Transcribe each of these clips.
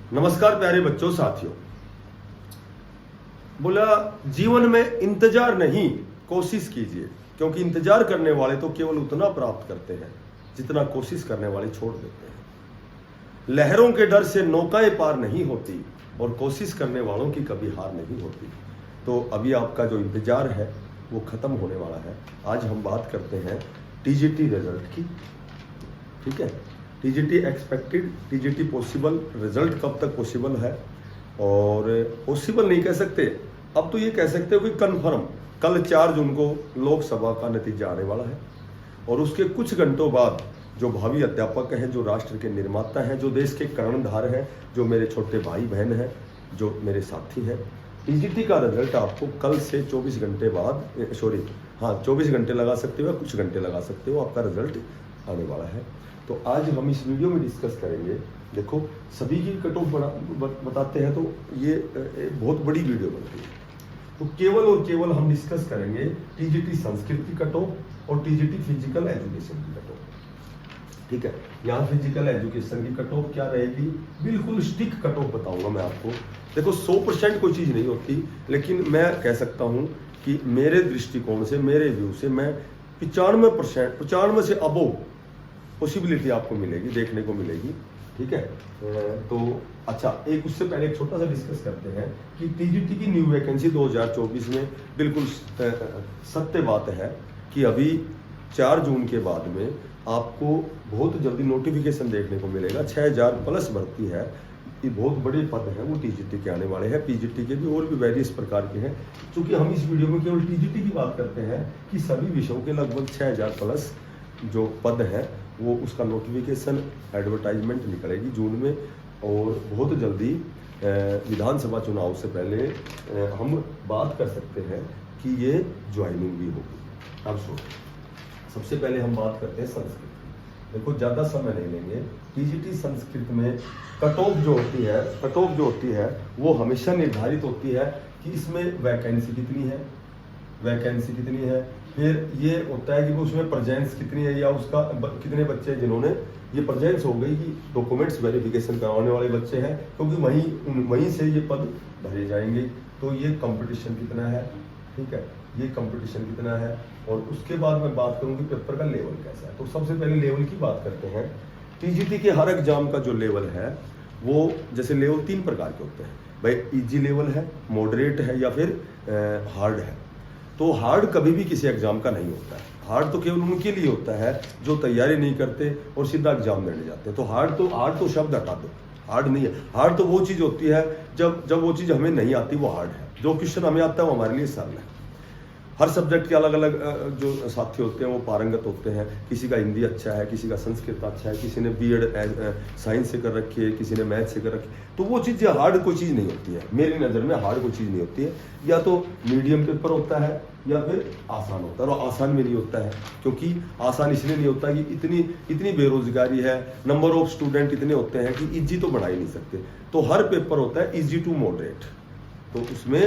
नमस्कार प्यारे बच्चों साथियों। बोला जीवन में इंतजार नहीं, कोशिश कीजिए, क्योंकि इंतजार करने वाले तो केवल उतना प्राप्त करते हैं जितना कोशिश करने वाले छोड़ देते हैं। लहरों के डर से नौकाएं पार नहीं होती और कोशिश करने वालों की कभी हार नहीं होती। तो अभी आपका जो इंतजार है वो खत्म होने वाला है। आज हम बात करते हैं टीजीटी रिजल्ट की। ठीक है, TGT expected, TGT possible, result कब तक पॉसिबल है, और पॉसिबल नहीं कह सकते, अब तो ये कह सकते हो कि कन्फर्म कल 4 जून को लोकसभा का नतीजा आने वाला है। और उसके कुछ घंटों बाद जो भावी अध्यापक हैं, जो राष्ट्र के निर्माता हैं, जो देश के कर्णधार हैं, जो मेरे छोटे भाई बहन हैं, जो मेरे साथी हैं, टीजीटी का रिजल्ट आपको कल से 24 घंटे बाद 24 घंटे लगा सकते हो या कुछ घंटे लगा सकते हो, आपका रिजल्ट आने वाला है। तो आज हम इस वीडियो में डिस्कस करेंगे। देखो, सभी की कट ऑफ बताते हैं तो ये बहुत बड़ी वीडियो बनती है। तो केवल और केवल हम डिस्कस करेंगे टीजीटी संस्कृत की कट ऑफ और टीजीटी फिजिकल एजुकेशन की कट ऑफ। ठीक है, यहाँ फिजिकल एजुकेशन की कट ऑफ क्या रहेगी, बिल्कुल स्टिक कट ऑफ बताऊंगा मैं आपको। देखो 100% कोई चीज़ नहीं होती, लेकिन मैं कह सकता हूँ कि मेरे दृष्टिकोण से, मेरे व्यू से मैं 95% से अबोव पॉसिबिलिटी आपको मिलेगी, देखने को मिलेगी। ठीक है, तो अच्छा, एक उससे पहले एक छोटा सा डिस्कस करते हैं कि टीजीटी की न्यू वैकेंसी 2024 में बिल्कुल सत्य बात है कि अभी 4 जून के बाद में आपको बहुत जल्दी नोटिफिकेशन देखने को मिलेगा। 6000 प्लस भर्ती है, ये बहुत बड़े पद हैं वो टीजीटी के आने वाले हैं। पीजीटी के भी और भी वेरियस प्रकार के हैं। चूंकि हम इस वीडियो में केवल टीजीटी की बात करते हैं कि सभी विषयों के लगभग 6000 प्लस जो पद है वो उसका नोटिफिकेशन, एडवर्टाइजमेंट निकलेगी जून में। और बहुत जल्दी विधानसभा चुनाव से पहले हम बात कर सकते हैं कि ये ज्वाइनिंग भी होगी। अब सुनो, सबसे पहले हम बात करते हैं संस्कृत की। देखो ज़्यादा समय नहीं लेंगे। टीजीटी संस्कृत में कट ऑफ जो होती है वो हमेशा निर्धारित होती है कि इसमें वैकेंसी कितनी है, फिर ये होता है कि वो उसमें प्रेजेंस कितनी है, या उसका कितने बच्चे जिन्होंने ये प्रेजेंस हो गई कि डॉक्यूमेंट्स वेरिफिकेशन करवाने वाले बच्चे हैं, क्योंकि वहीं से ये पद भरे जाएंगे। तो ये कंपटीशन कितना है, ठीक है, ये कंपटीशन कितना है। और उसके बाद मैं बात करूँगी पेपर का लेवल कैसा है। तो सबसे पहले लेवल की बात करते हैं। टीजीटी के हर एग्जाम का जो लेवल है वो, जैसे लेवल 3 प्रकार के होते हैं भाई। इजी लेवल है, मॉडरेट है, या फिर हार्ड है। तो हार्ड कभी भी किसी एग्जाम का नहीं होता है। हार्ड तो केवल उनके लिए होता है जो तैयारी नहीं करते और सीधा एग्जाम देने जाते हैं। तो हार्ड तो शब्द हटा दो, हार्ड नहीं है। हार्ड तो वो चीज़ होती है जब वो चीज़ हमें नहीं आती, वो हार्ड है। जो क्वेश्चन हमें आता है वो हमारे लिए सरल है। हर सब्जेक्ट के अलग अलग जो साथी होते हैं वो पारंगत होते हैं। किसी का हिंदी अच्छा है, किसी का संस्कृत अच्छा है, किसी ने बीएड साइंस से कर रखी है, किसी ने मैथ से कर रखी है। तो वो चीज़ हार्ड कोई चीज़ नहीं होती है। मेरी नज़र में हार्ड कोई चीज़ नहीं होती है। या तो मीडियम पेपर होता है या फिर आसान होता है। और आसान भी नहीं होता है, क्योंकि आसान इसलिए नहीं होता कि इतनी बेरोजगारी है, नंबर ऑफ स्टूडेंट इतने होते हैं कि ईजी तो बढ़ा ही नहीं सकते। तो हर पेपर होता है ईजी टू मॉडरेट। तो उसमें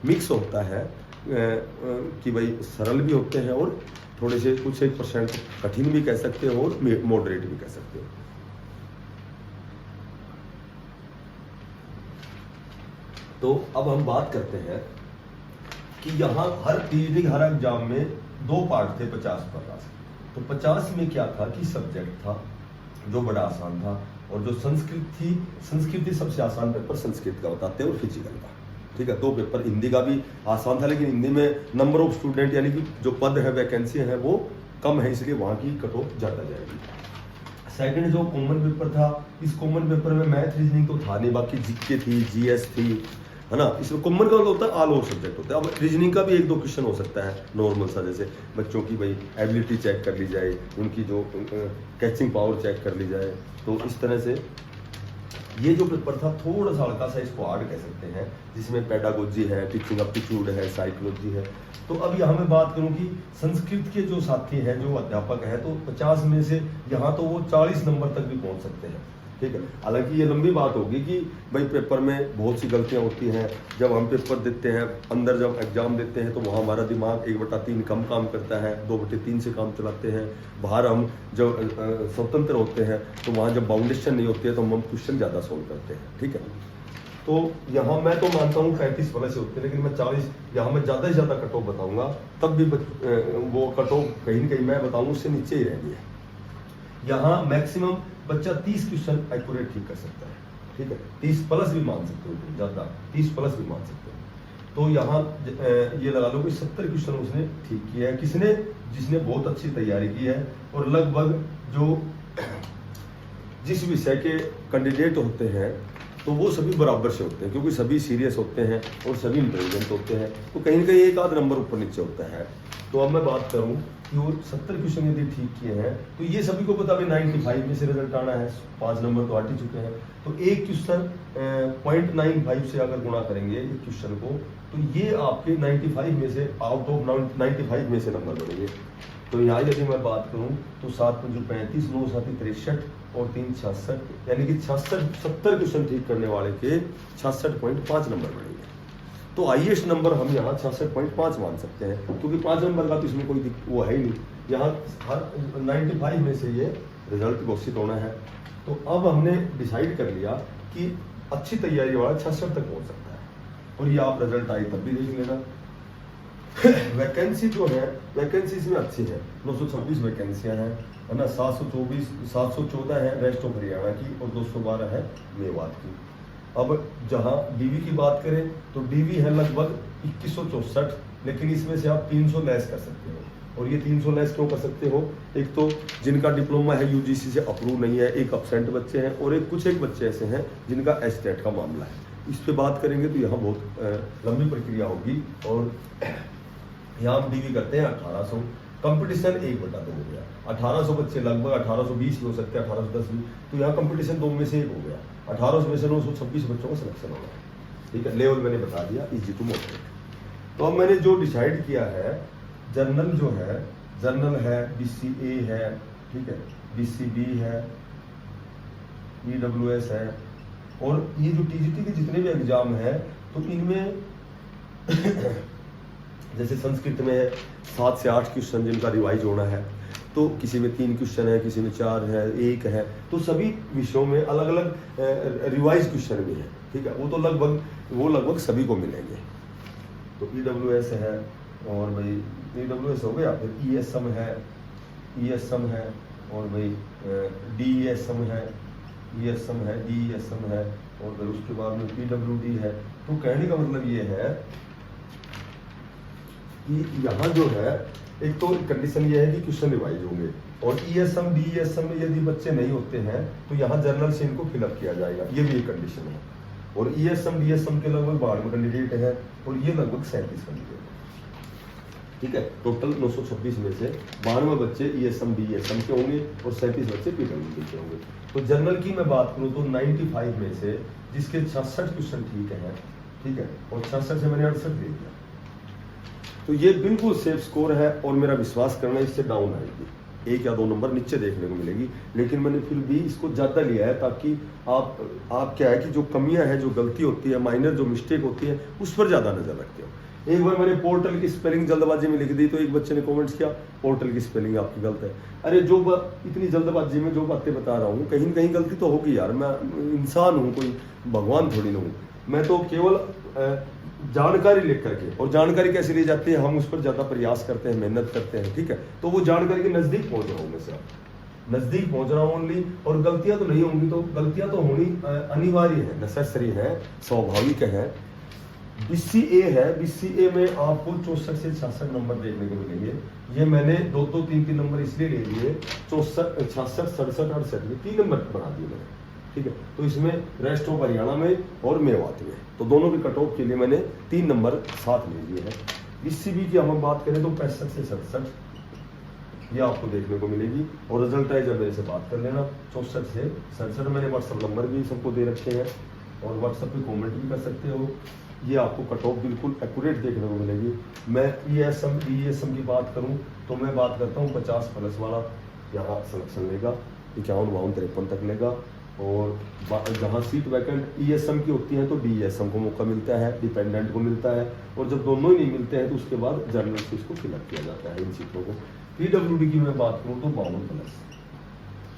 मिक्स होता है कि भाई सरल भी होते हैं और थोड़े से कुछ 1% कठिन भी कह सकते हो और मॉडरेट भी कह सकते हो। तो अब हम बात करते हैं कि यहाँ हर टीजीटी हर एग्जाम में 2 पार्ट थे 50-50। तो 50 में क्या था कि सब्जेक्ट था जो बड़ा आसान था, और जो संस्कृत सबसे आसान पेपर संस्कृत का बताते हैं और फिजिकल का। ठीक है, 2 पेपर। हिंदी का भी आसान था, लेकिन हिंदी में नंबर ऑफ स्टूडेंट यानी कि जो पद है, वैकेंसी है, वो कम है, इसलिए वहाँ की कट ऑफ ज़्यादा जाएगी। सेकंड जो कॉमन पेपर था, इस कॉमन पेपर में मैथ रीजनिंग तो था नहीं, बाकी जीके थी, जीएस थी, है ना। इसमें कॉमन का होता है ऑल ओवर सब्जेक्ट होता है। अब रीजनिंग का भी 1-2 क्वेश्चन हो सकता है नॉर्मल सा, जैसे बच्चों की भाई एबिलिटी चेक कर ली जाए, उनकी जो कैचिंग पावर चेक कर ली जाए। तो इस तरह से ये जो पेपर था थोड़ा सा हल्का सा, इसको हार्ड कह सकते हैं, जिसमें पेडागोजी है, टीचिंग एप्टीट्यूड है, साइकोलॉजी है। तो अब यहाँ मैं बात करूँ कि संस्कृत के जो साथी हैं, जो अध्यापक हैं, तो 50 में से यहाँ तो वो 40 नंबर तक भी पहुँच सकते हैं। ठीक है। हालांकि ये लंबी बात होगी कि भाई पेपर में बहुत सी गलतियां होती हैं। जब हम पेपर देते हैं, अंदर जब एग्जाम देते हैं, तो वहाँ हमारा दिमाग 1/3 कम काम करता है, 2/3 से काम चलाते हैं। बाहर हम जब स्वतंत्र होते हैं तो वहाँ जब बाउंडेशन नहीं होती है तो हम क्वेश्चन ज़्यादा सोल्व करते हैं, ठीक है। तो यहाँ मैं तो मानता हूँ 35 प्लस से होते हैं, लेकिन मैं 40, यहाँ मैं ज़्यादा से ज़्यादा कट ऑफ बताऊँगा, तब भी वो कट ऑफ कहीं ना कहीं मैं बताऊँ उससे नीचे ही रहेंगे। यहाँ मैक्सिमम बच्चा 30 क्वेश्चन एक्यूरेट ठीक कर सकता है, ठीक है। 30 प्लस भी मान सकते हो, ज़्यादा 30 प्लस भी मान सकते हो। तो यहाँ ये लगा लो कि 70 क्वेश्चन उसने ठीक किया है। किसने? जिसने बहुत अच्छी तैयारी की है। और लगभग जो जिस विषय के कैंडिडेट होते हैं तो वो सभी बराबर से होते हैं, क्योंकि सभी सीरियस होते हैं और सभी इंटेलिजेंट होते हैं। तो कहीं ना कहीं एक आध नंबर ऊपर नीचे होता है। तो अब मैं बात करूं कि वो 70 क्वेश्चन यदि ठीक किए हैं तो ये सभी को पता भी 95 में से रिजल्ट आना है, 5 नंबर तो हट ही चुके हैं। तो एक क्वेश्चन 0.95 से अगर गुणा करेंगे एक क्वेश्चन को, तो ये आपके 95 में से, आउट ऑफ 95 में से नंबर बढ़ेंगे। तो यहाँ यदि मैं बात करूँ तो 7 5 35, 9 7 63 और 3 66, यानी कि 70 क्वेश्चन ठीक करने वाले के 66.5 नंबर बढ़ेंगे। तो हाईएस्ट नंबर हम यहाँ 66.5 मान सकते हैं, क्योंकि 5 नंबर का तो इसमें कोई वो है ही नहीं। यहाँ हर 95 में से ये रिजल्ट घोषित होना है। तो अब हमने डिसाइड कर लिया कि अच्छी तैयारी वाला 66 तक पहुँच सकता है। और ये आप रिजल्ट आई तब भी देख लेना। वैकेंसी जो है, वैकेंसी इसमें अच्छी है, 926 वैकेंसियां हैं, है ना। 714 है वेस्ट ऑफ हरियाणा की और 212 है मेवात की। अब जहां डीवी की बात करें तो डीवी है लगभग 2164, लेकिन इसमें से आप 300 लेस कर सकते हो। और ये 300 लेस क्यों कर सकते हो? एक तो जिनका डिप्लोमा है यूजीसी से अप्रूव नहीं है, एक अपसेंट बच्चे हैं, और कुछ बच्चे ऐसे हैं जिनका एस्टेट का मामला है। इस पे बात करेंगे तो यहाँ बहुत लंबी प्रक्रिया होगी। और यहाँ हम डीवी करते हैं 1800, कंपटीशन 1/2 हो गया। 1800 बच्चे, लगभग 1820 भी हो सकते हैं, 1810 भी। तो यहाँ कंपटीशन 2 में से 1 हो गया। 1800 में से 926 बच्चों का सिलेक्शन होगा, ठीक है। लेवल मैंने बता दिया, इजी टू मोटिवेट। तो अब मैंने जो डिसाइड किया है, जर्नल जो है, जर्नल है, BCA है, ठीक है, BCB है, EWS है, और ये जो TGT के जितने भी एग्जाम है तो इनमें जैसे संस्कृत में 7 से 8 क्वेश्चन जिनका रिवाइज होना है, तो किसी में 3 क्वेश्चन है, किसी में 4 है, 1 है। तो सभी विषयों में अलग अलग रिवाइज क्वेश्चन भी है, ठीक है। वो लगभग सभी को मिलेंगे। तो EWS है, और भाई EWS हो गया, फिर ESM है, और भाई DESM है, DESM है, और फिर उसके बाद में PWD है। तो कहने का मतलब ये है कि यहाँ जो है, एक तो कंडीशन ये है कि क्वेश्चन रिवाइज होंगे, और ESM DESM में यदि बच्चे नहीं होते हैं तो यहाँ जर्नल से इनको फिलअप किया जाएगा, ये भी एक कंडीशन है। और ESM DSM के लगभग 92 कैंडिडेट है, और ये लगभग 37 कैंडिडेट है, ठीक है। टोटल 926 में से 92 बच्चे ESM DSM के होंगे और 37 बच्चे PWD के होंगे। तो जर्नल की मैं बात करूँ तो 95 में से जिसके 66 क्वेश्चन ठीक है, ठीक है, और 66 से मैंने 68 दे दिया, तो ये बिल्कुल सेफ स्कोर है। और मेरा विश्वास करना इससे डाउन आएगी, 1 या 2 नंबर नीचे देखने को मिलेगी, लेकिन मैंने फिर भी इसको ज़्यादा लिया है ताकि आप क्या है कि जो कमियां हैं, जो गलती होती है, माइनर जो मिस्टेक होती है, उस पर ज़्यादा नजर रखते हो। एक बार मैंने पोर्टल की स्पेलिंग जल्दबाजी में लिख दी, तो एक बच्चे ने कमेंट्स किया पोर्टल की स्पेलिंग आपकी गलत है। अरे जो इतनी जल्दबाजी में जो बातें बता रहा हूँ, कहीं न कहीं गलती तो होगी यार, मैं इंसान हूँ, कोई भगवान थोड़ी ना हूँ। मैं तो केवल जानकारी लिख करके, और जानकारी कैसे ली जाती है, हम उस पर ज़्यादा प्रयास करते हैं, मेहनत करते हैं, ठीक है। तो वो जानकारी के नज़दीक पहुँच रहा हूँ मैं, सर नज़दीक पहुँच रहा हूँ ओनली। और गलतियाँ तो नहीं होंगी, तो गलतियाँ तो होनी अनिवार्य है, नेसेसरी है, स्वाभाविक है। BCA है, BCA में आपको 64 से 66 नंबर देखने को मिलेंगे। ये मैंने 2-2, 3-3 नंबर इसलिए ले लिए, 64, 66, 67, 68 में 3 नंबर बना दिए मैंने, ठीक है। तो इसमें रेस्ट ऑफ हरियाणा में और मेवात में, तो दोनों के कट ऑफ के लिए मैंने 3 नंबर साथ ले लिए हैं। BCB की हम बात करें तो 65 से 67 ये आपको देखने को मिलेगी। और रिजल्ट है जब मेरे से बात कर लेना, 64 से 67। मैंने व्हाट्सअप नंबर भी सबको दे रखे हैं, और व्हाट्सअप पे कमेंट भी कर सकते हो। ये आपको कट ऑफ बिल्कुल एक्यूरेट देखने को मिलेगी। मैं ESM DESM की बात करूं तो मैं बात करता हूं 50 प्लस वाला यहाँ सिलेक्शन लेगा, 51, 52, 53 तक लेगा। और जहाँ सीट वैकेंट ईएसएम की होती हैं तो डीएसएम को मौका मिलता है, डिपेंडेंट को मिलता है, और जब दोनों ही नहीं मिलते हैं तो उसके बाद जर्नल से इसको फिलअप किया जाता है इन सीटों को। पीडब्ल्यूडी की मैं बात करूँ तो 52+,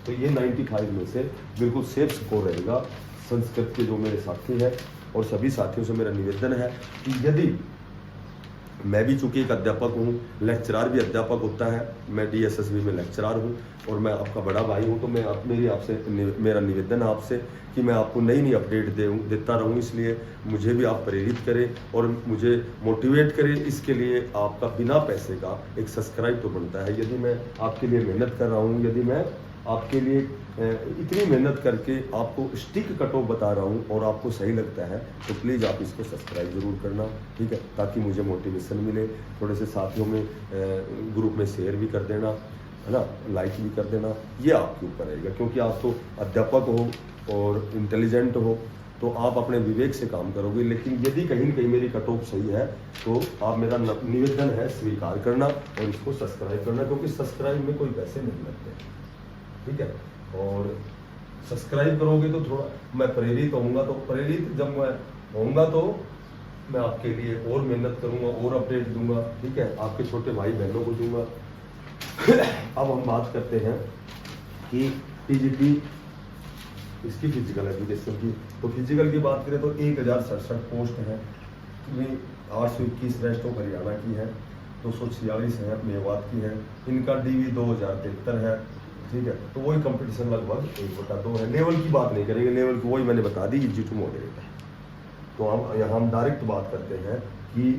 तो ये 95 में से बिल्कुल सेफ स्कोर रहेगा। संस्कृत के जो मेरे साथी हैं और सभी साथियों से मेरा निवेदन है कि यदि मैं भी चूंकि एक अध्यापक हूँ, लेक्चरार भी अध्यापक होता है, मैं डीएसएसबी में लेक्चरार हूँ और मैं आपका बड़ा भाई हूँ, तो मैं मेरा निवेदन है आपसे कि मैं आपको नई नई अपडेट देता रहूँ। इसलिए मुझे भी आप प्रेरित करें और मुझे मोटिवेट करें। इसके लिए आपका बिना पैसे का एक सब्सक्राइब तो बनता है। यदि मैं आपके लिए मेहनत कर रहा हूँ, यदि मैं आपके लिए इतनी मेहनत करके आपको स्टिक कट ऑफ बता रहा हूँ और आपको सही लगता है तो प्लीज़ आप इसको सब्सक्राइब ज़रूर करना, ठीक है, ताकि मुझे मोटिवेशन मिले। थोड़े से साथियों में ग्रुप में शेयर भी कर देना, है ना, लाइक भी कर देना, ये आपके ऊपर रहेगा, क्योंकि आप तो अध्यापक हो और इंटेलिजेंट हो तो आप अपने विवेक से काम करोगे। लेकिन यदि कहीं न कहीं मेरी कट ऑफ सही है तो आप मेरा निवेदन है स्वीकार करना और इसको सब्सक्राइब करना, क्योंकि सब्सक्राइब में कोई पैसे नहीं लगते, ठीक है। और सब्सक्राइब करोगे तो थोड़ा मैं प्रेरित होऊंगा, तो प्रेरित जब मैं होऊंगा तो मैं आपके लिए और मेहनत करूंगा और अपडेट दूंगा, ठीक है, आपके छोटे भाई बहनों को दूंगा। अब हम बात करते हैं कि टीजीटी इसकी फिजिकल एजुकेशन की। तो फिजिकल की बात करें तो 1067 पोस्ट है, 821 रेस्ट ऑफ हरियाणा की है, 246 है मेवात की है, इनका डीवी 2073 है, ठीक है। तो वही कंपटीशन लगभग 1/2 है। लेवल की बात नहीं करेंगे, लेवल की वही मैंने बता दी, इजी टू मॉडरेट है। तो हम डायरेक्ट बात करते हैं कि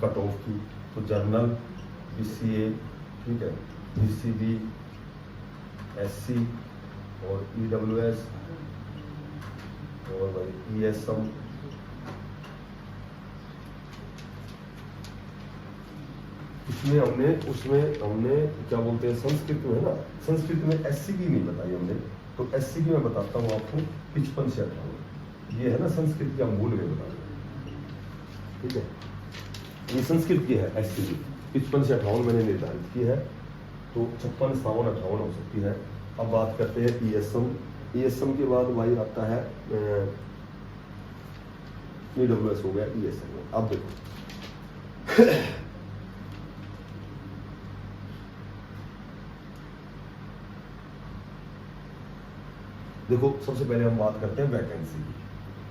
कट ऑफ की। तो जर्नल, बीसीए, ठीक है, बीसीबी, एससी और ईडब्ल्यूएस और भाई ईएसएम, उसमें हमने क्या बोलते हैं संस्कृत में, है ना, संस्कृत में एससी की नहीं बताई हमने, तो एससी की मैं बताता हूँ आपको 55 से 58, ये है ना संस्कृत का मूल में बता दें, ठीक है, ये संस्कृत की है एससी की 55 से 58 मैंने निर्धारित की है, तो 56, 57, 58 हो सकती है। अब बात करते हैं ईएसएम। ईएसएम के बाद भाई आता है ईडब्ल्यूएस हो गया ईएसएम। अब देखो सबसे पहले हम बात करते हैं वैकेंसी की।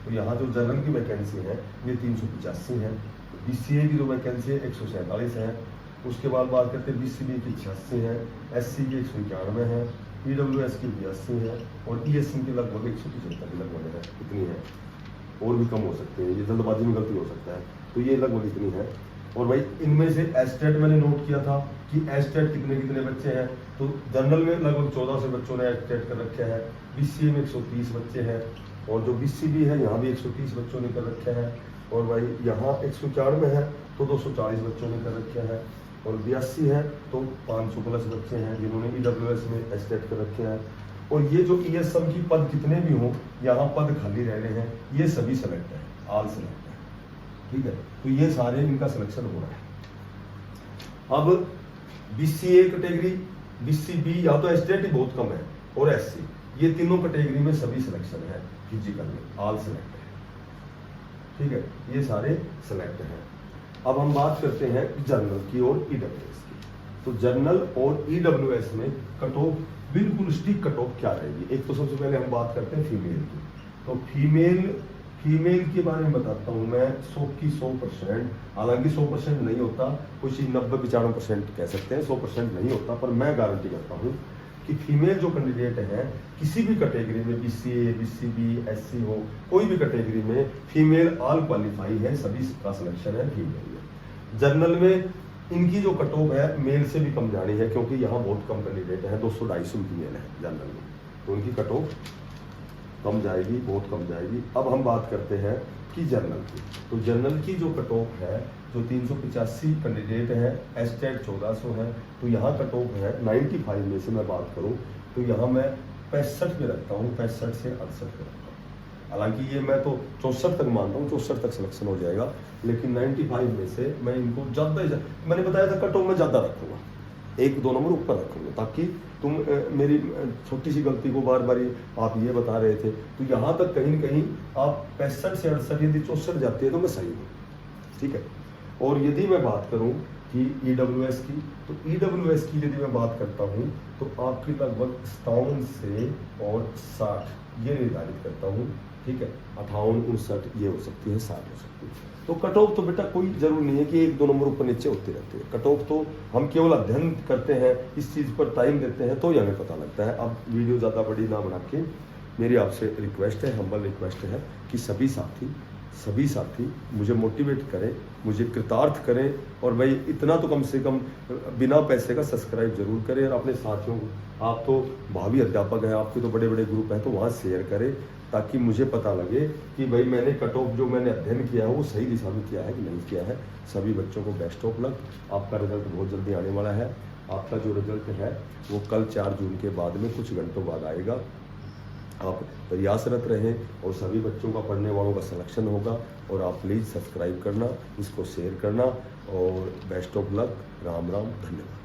तो यहाँ जो जनरल की वैकेंसी है ये 385 है, बीसीए की जो वैकेंसी है 147 है, उसके बाद बात करते हैं बीसीबी की 86 है, एससी की 191 है, ईडब्ल्यूएस की 82 है और ईएसएम की लगभग 175 के लगभग है, इतनी है, और भी कम हो सकते हैं, ये जल्दबाजी में गलती हो सकता है, तो ये लगभग इतनी है। और भाई इनमें से एस्टेट मैंने नोट किया था कि एस्टेट कितने कितने बच्चे हैं, तो जनरल में लगभग 14 से बच्चों ने एस्टेट कर रखे हैं, बीसीए में 130 बच्चे हैं और जो बीसीबी है यहाँ भी 130 बच्चों ने कर रखे हैं, और भाई यहाँ 191 है तो 240 बच्चों ने कर रखे हैं, और 82 है तो 500+ बच्चे हैं जिन्होंने ईडब्ल्यूएस में एस्टेट कर रखे हैं। और ये जो ईएसएम की पद कितने भी हों, यहाँ पद खाली रह रहे हैं, ये सभी सेलेक्ट है, ऑल सेलेक्ट है, ठीक है, तो ये सारे इनका सिलेक्शन हो रहा है। अब बीसीए कैटेगरी, बीसीबी या तो एस्टेट ही बहुत कम है और एससी, ये तीनों कैटेगरी में सभी सिलेक्शन है, फिजिकल में ऑल सेलेक्ट है, ठीक है, ये सारे सेलेक्ट हैं। अब हम बात करते हैं जनरल की और ईडब्ल्यूएस की। तो जनरल और ईडब्ल्यूएस में कट ऑफ बिल्कुल स्टिक कट ऑफ क्या रहेगी। एक तो सबसे पहले हम बात करते हैं फीमेल की। तो फीमेल के बारे में बताता हूँ मैं 100 की 100%, हालांकि 100% नहीं होता, कुछ 90-95% कह सकते हैं, 100% नहीं होता, पर मैं गारंटी करता हूँ कि फीमेल जो कैंडिडेट है किसी भी कैटेगरी में, बीसीए, बीसीबी, एससी हो, कोई भी कैटेगरी में फीमेल ऑल क्वालिफाई है, सभी का सिलेक्शन है फीमेल में। जनरल में इनकी जो कट ऑफ है मेल से भी कम जानी है, क्योंकि यहाँ बहुत कम कैंडिडेट है, 200-250 फीमेल है जनरल में, तो उनकी कट ऑफ कम जाएगी, बहुत कम जाएगी। अब हम बात करते हैं कि जनरल की। तो जनरल की जो कट ऑफ है, जो 385 कैंडिडेट है, एस्टेट 1400 है, तो यहाँ कट ऑफ है 95 में से मैं बात करूँ तो यहाँ मैं 65 में रखता हूँ, 65 से 68 में रखता हूँ। हालांकि ये मैं तो 64 तक मानता हूँ, 64 तक सिलेक्शन हो जाएगा, लेकिन 95 में से मैं इनको ज़्यादा, मैंने बताया था कट ऑफ में ज़्यादा रखूँगा, 1-2 नंबर ऊपर रखूँगा, ताकि तुम मेरी छोटी सी गलती को बार बार आप ये बता रहे थे, तो यहाँ तक कहीं न कहीं आप 65 से 68 यदि 64 जाती है तो मैं सही हूँ, ठीक है। और यदि मैं बात करूँ कि EWS की, तो EWS की यदि मैं बात करता हूँ तो आपकी लगभग 57 से और 60 ये निर्धारित करता हूँ, ठीक है। 58, 59 ये हो सकती है, 60 हो सकती है। तो कट ऑफ तो बेटा कोई जरूरी नहीं है कि 1-2 नंबर ऊपर नीचे होती रहती है। कट ऑफ तो हम केवल अध्ययन करते हैं, इस चीज़ पर टाइम देते हैं तो ही हमें पता लगता है। अब वीडियो ज़्यादा बड़ी ना बना के मेरी आपसे रिक्वेस्ट है, हम्बल रिक्वेस्ट है कि सभी साथी मुझे मोटिवेट करें, मुझे कृतार्थ करें, और भाई इतना तो कम से कम बिना पैसे का सब्सक्राइब जरूर करें, और अपने साथियों को, आप तो भावी अध्यापक हैं, आपके तो बड़े बड़े ग्रुप हैं, तो वहाँ शेयर करें ताकि मुझे पता लगे कि भाई मैंने कट ऑफ जो मैंने अध्ययन किया है वो सही दिशा में किया है कि नहीं किया है। सभी बच्चों को बेस्ट ऑफ लक। आपका रिजल्ट बहुत जल्दी आने वाला है। आपका जो रिजल्ट है वो कल 4 जून के बाद में कुछ घंटों बाद आएगा। आप प्रयासरत रहें और सभी बच्चों का, पढ़ने वालों का सिलेक्शन होगा। और आप प्लीज़ सब्सक्राइब करना, इसको शेयर करना, और best of luck. Ram Ram, धन्यवाद।